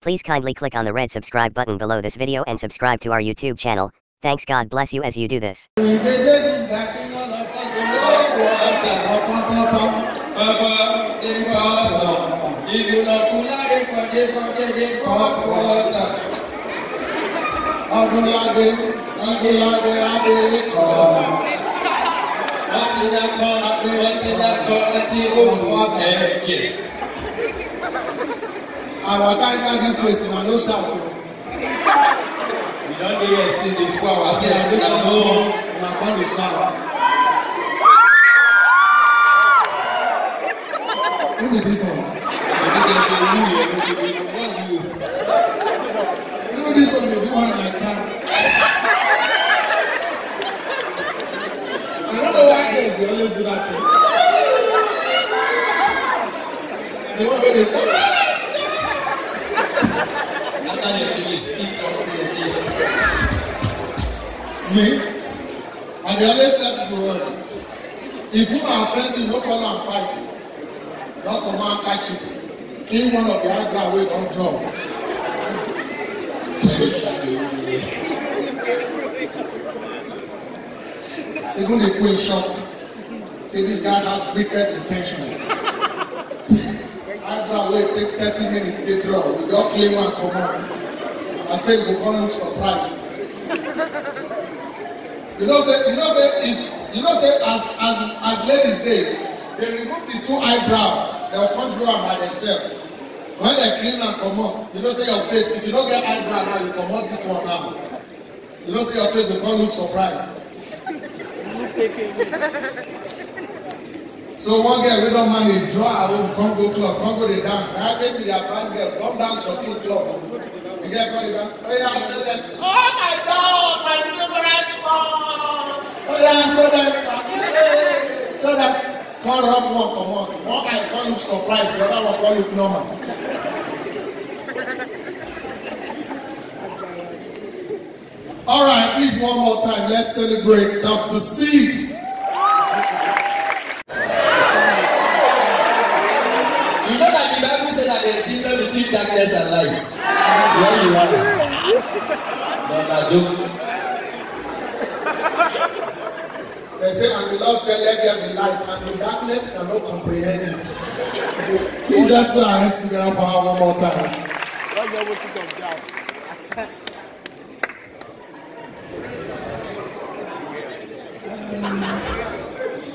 Please kindly click on the red subscribe button below this video and subscribe to our YouTube channel. Thanks, God bless you as you do this. Our time at this place, we no shout. We don't get here since the 4 hours. We are going to shout. Who did this one? You know this one, you do one like that. I don't know why guys they always do that thing. They want to shout. After they finish, speak for your face. Me? And they always tell people, if you are offended, you don't follow and fight. Don't come and catch it. Kill one of the eyebrow away from drum. Even the queen shock. See, this guy has wicked intention. Eyebrow will take 30 minutes to draw. We don't claim and come out. I think we can't look surprised. As ladies they remove the 2 eyebrows, they'll come draw them by themselves. When they clean and come out, you don't say your face. If you don't get eyebrow now, you come out this one now. You don't see your face, you can't look surprised. So one girl we don't manage draw our own Congo club, Congo they dance. I make the advice girls come down shopping club. The girl come dance. Oh yeah, show them. Oh my God, my favorite song. Oh yeah, show them. Show them. Can't rub one come out. One guy can't look surprised, the other one can't look normal. All right, please one more time. Let's celebrate Dr. Seed. You know that the Bible says that there is a difference between darkness and light. Where you are. No, no, joke. They say, and the Lord said, let there be light, and the darkness cannot comprehend it. Please let's put our hands together for her one more time.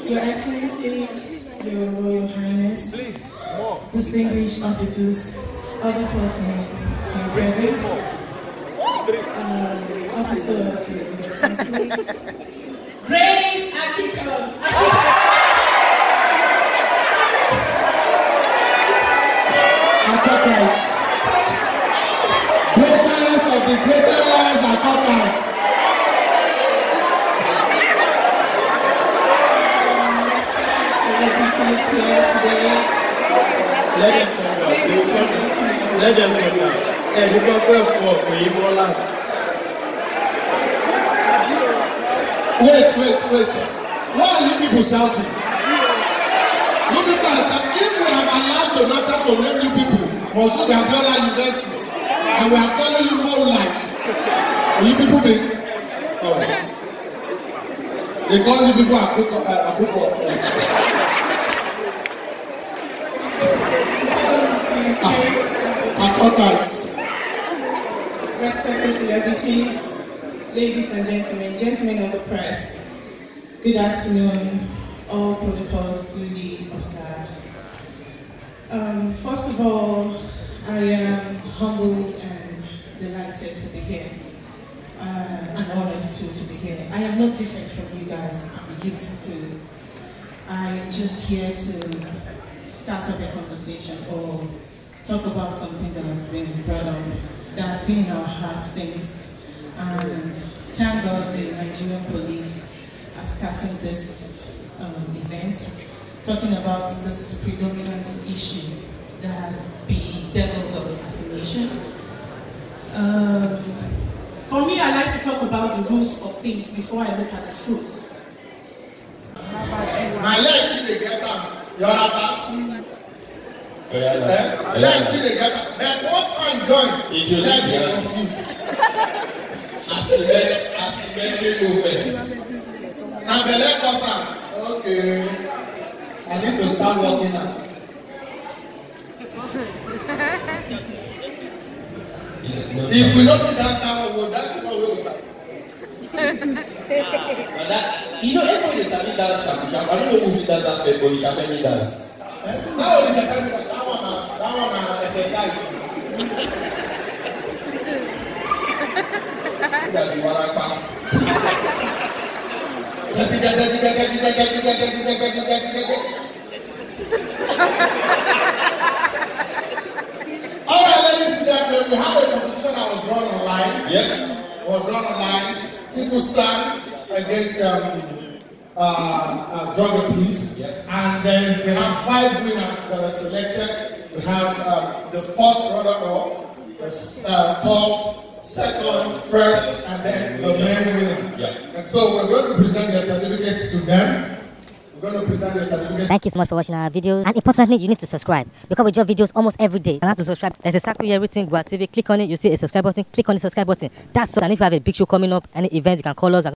Your Excellency, Your Royal Highness, distinguished officers, other first men present, officer of the responsibility, Grace Akiko. Acolytes. Greatest of the greatest acolytes. Celebrities here today. Let them come down. And you can go for you more life. Wait. Why are you people shouting? You people are shouting. If we have allowed Donata to name you people, Moshood Abiola University, and we are calling you more light, are you people being? Oh. They call you people Akuko. Accountants. Respected celebrities, ladies and gentlemen of the press, good afternoon. All protocols duly observed. First of all, I am humbled and delighted to be here, and honored to be here. I am not different from you guys. I'm used to. I am just here to start up a conversation or talk about something that has been brought up, that has been in our hearts since, and thank God the Nigerian police are starting this event, talking about this predominant issue that has been deviled us as a nation. For me, I like to talk about the roots of things before I look at the fruits. My leg, they get down. You understand? Then they get up. Then once I join, then they confused. Asymmetric movements. Now the left person, okay, I need to start walking now. If we don't do that, we'll dance our way with everybody is starting dance shaku shaku. I don't know who dance that fair, but you shall me dance. That one is a family dance. That one exercise. That be warapa. Alright, ladies and gentlemen, we have a competition that was run online. Yep. Was run online. People sang against drug abuse. Yep. And then we have 5 winners that are selected. We have the 4th runner-up, the 3rd, 2nd, 1st, and then the main winner. Yep. And so we're going to present their certificates to them. We're going to present their certificates. Thank you so much for watching our videos. And importantly, you need to subscribe because we drop videos almost every day. And how to subscribe? There's a circle here written Gua TV. Click on it, you see a subscribe button. Click on the subscribe button. That's all. And if you have a big show coming up, any event, you can call us.